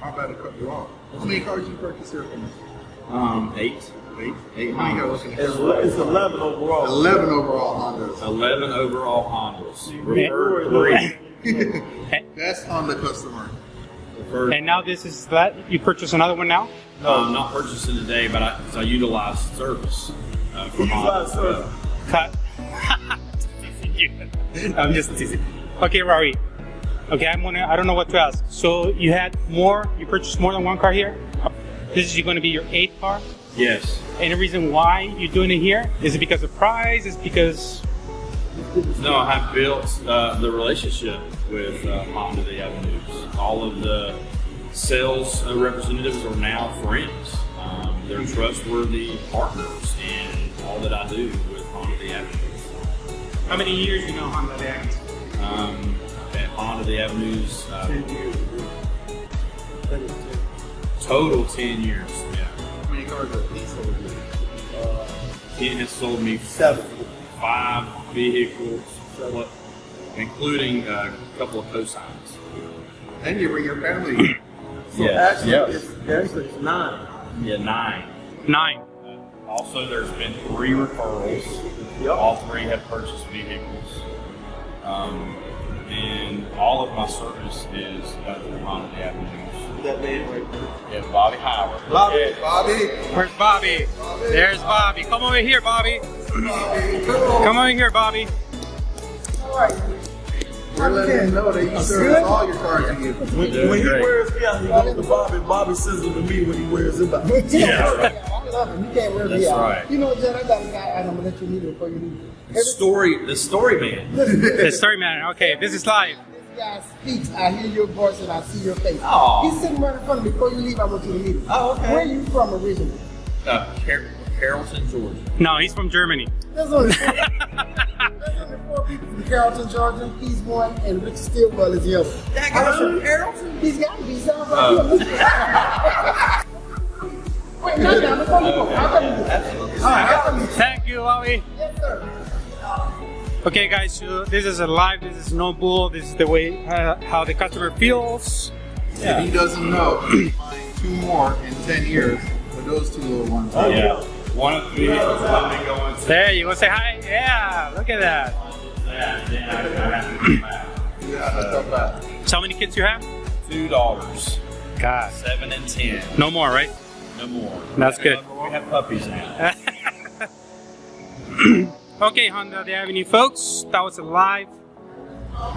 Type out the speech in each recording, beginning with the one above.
I'm about to cut you off. How many cars you purchased here from us? 8. 8 How many Hondas. cars? It's 11 overall. 11 overall Hondas. 11 overall Hondas. Referred 3. That's on the customer. Referred. And now this is that you purchase another one now? No, I'm not purchasing today, but I utilize service for Utilize Honda. service. Cut. I'm just teasing. Okay, Rory. Okay, I don't know what to ask. So you purchased more than one car here? This is going to be your 8th car? Yes. Any reason why you're doing it here? Is it because of price? Is it because... No, I have built the relationship with Honda the Avenues. All of the sales representatives are now friends. They're trustworthy partners in all that I do with Honda the Avenues. How many years you know Honda the Avenues? At Honda the Avenues, 10 years. total 10 years. Yeah. How many cars have he sold you? Ken has sold me 7. 5 vehicles, including a couple of cosigns. And you bring your family. So actually, it's 9. Yeah, 9. 9. Also, there's been 3 referrals. Yep. All 3 have purchased vehicles. And all of my service is through Honda the Avenues. That man right there. Yeah, Bobby Howard. Bobby. Bobby. Where's Bobby? There's Bobby. Come over here, Bobby. Come over here, Bobby. We're letting him know that you service all your cars you give. When he wears me out, he goes to Bobby. Bobby says it to me when he wears it out. Yeah, right. I love him. You can't wear me That's out. right. You know what, John? I got a guy. I'm gonna let you meet him before you leave. The story man. The story man. Okay, this is live. This guy speaks. I hear your voice and I see your face. Aw. He's sitting right in front of me. Before you leave, I want you to meet him. Oh, okay. Where are you from originally? Carrollton, Georgia. No, he's from Germany. There's only 4 people from Carrollton, Georgia. He's one, and Richard Stillwell is the other. That guy's from Carrollton? He's got to be. Sounds like him. Wait, not down. Before you go, I'll come with you. Absolutely. All right, I'll come with you. Thank you, Bobby. Yes, sir. Okay, guys, so this is a live. This is no bull. This is the way how the customer feels. If he doesn't know, he's buying 2 more in 10 years for those 2 little ones. Oh, Yeah. One of the vehicles will be going to There, you go say hi. Yeah, look at that. that. Then I have to come back. Yeah, that's not bad. So how many kids you have? 2 daughters, God, 7 and 10. no more, right? No more. That's good. We have puppies now. Okay, Honda the Avenue folks, that was a live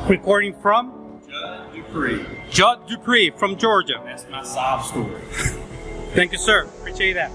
recording from Judd Dupree. Judd Dupree from Georgia. That's my sob story. Thank you, sir. Appreciate that.